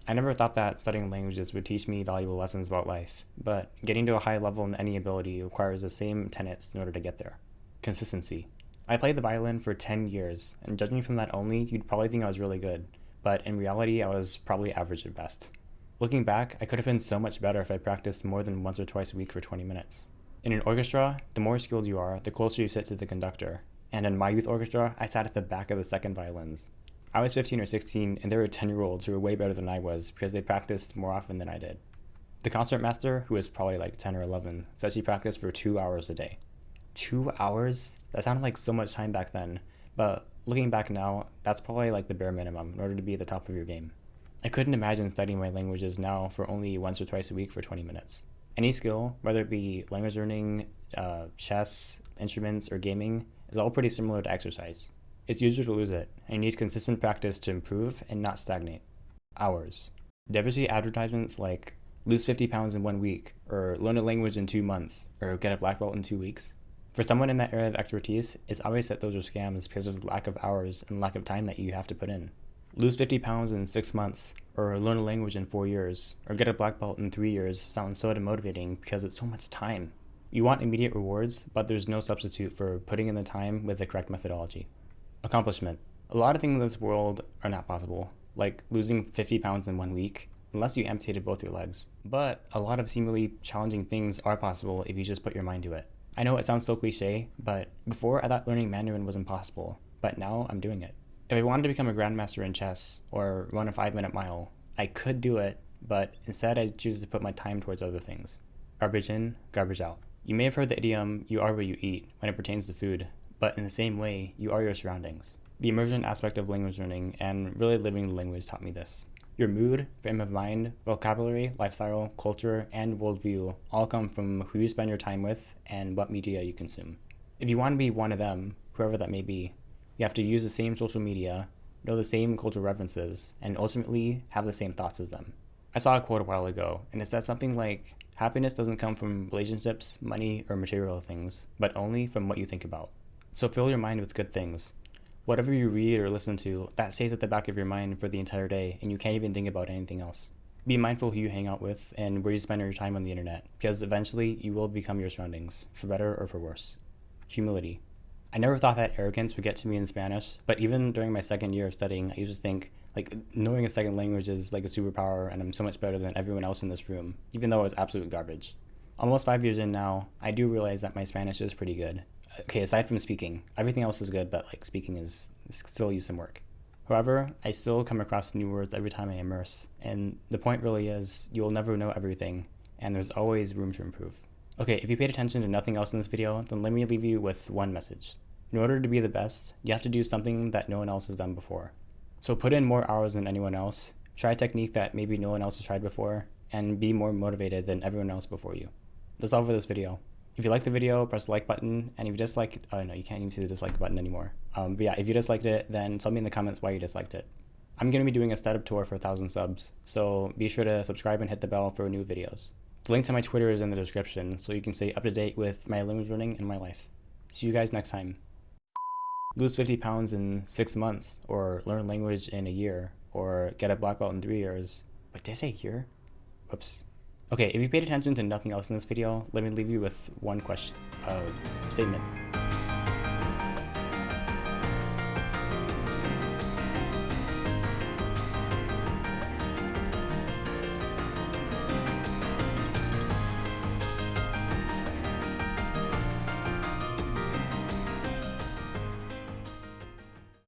I never thought that studying languages would teach me valuable lessons about life, but getting to a high level in any ability requires the same tenets in order to get there. Consistency. I played the violin for 10 years, and judging from that only, you'd probably think I was really good, but in reality, I was probably average at best. Looking back, I could have been so much better if I practiced more than once or twice a week for 20 minutes. In an orchestra, the more skilled you are, the closer you sit to the conductor, and in my youth orchestra, I sat at the back of the second violins. I was 15 or 16, and there were 10-year-olds who were way better than I was because they practiced more often than I did. The concertmaster, who was probably like 10 or 11, said she practiced for 2 hours a day. 2 hours? That sounded like so much time back then, but looking back now, that's probably like the bare minimum in order to be at the top of your game. I couldn't imagine studying my languages now for only once or twice a week for 20 minutes. Any skill, whether it be language learning, chess, instruments, or gaming, is all pretty similar to exercise. It's easier to lose it, and you need consistent practice to improve and not stagnate. Hours. Did you ever see advertisements like, lose 50 pounds in 1 week, or learn a language in 2 months, or get a black belt in 2 weeks? For someone in that area of expertise, it's obvious that those are scams because of the lack of hours and lack of time that you have to put in. Lose 50 pounds in 6 months, or learn a language in 4 years, or get a black belt in 3 years sounds so demotivating because it's so much time. You want immediate rewards, but there's no substitute for putting in the time with the correct methodology. Accomplishment. A lot of things in this world are not possible, like losing 50 pounds in 1 week, unless you amputated both your legs. But a lot of seemingly challenging things are possible if you just put your mind to it. I know it sounds so cliche, but before I thought learning Mandarin was impossible, but now I'm doing it. If I wanted to become a grandmaster in chess or run a 5-minute mile, I could do it, but instead I choose to put my time towards other things. Garbage in, garbage out. You may have heard the idiom, you are what you eat, when it pertains to food, but in the same way, you are your surroundings. The immersion aspect of language learning and really living the language taught me this. Your mood, frame of mind, vocabulary, lifestyle, culture, and worldview all come from who you spend your time with and what media you consume. If you want to be one of them, whoever that may be, you have to use the same social media, know the same cultural references, and ultimately have the same thoughts as them. I saw a quote a while ago, and it said something like, happiness doesn't come from relationships, money, or material things, but only from what you think about. So fill your mind with good things. Whatever you read or listen to, that stays at the back of your mind for the entire day, and you can't even think about anything else. Be mindful who you hang out with and where you spend your time on the internet, because eventually you will become your surroundings, for better or for worse. Humility. I never thought that arrogance would get to me in Spanish, but even during my second year of studying, I used to think, like, knowing a second language is like a superpower and I'm so much better than everyone else in this room, even though it was absolute garbage. Almost 5 years in now, I do realize that my Spanish is pretty good. Okay, aside from speaking, everything else is good, but like speaking is still use some work. However, I still come across new words every time I immerse, and the point really is you'll never know everything, and there's always room to improve. Okay, if you paid attention to nothing else in this video, then let me leave you with one message. In order to be the best, you have to do something that no one else has done before. So put in more hours than anyone else, try a technique that maybe no one else has tried before, and be more motivated than everyone else before you. That's all for this video. If you liked the video, press the like button, and if you disliked it, oh no, you can't even see the dislike button anymore. But yeah, if you disliked it, then tell me in the comments why you disliked it. I'm going to be doing a setup tour for 1,000 subs, so be sure to subscribe and hit the bell for new videos. The link to my Twitter is in the description, so you can stay up to date with my language learning and my life. See you guys next time. Lose 50 pounds in 6 months, or learn language in a year, or get a black belt in 3 years. Wait, did I say year? Whoops. Okay, if you paid attention to nothing else in this video, let me leave you with one question, statement.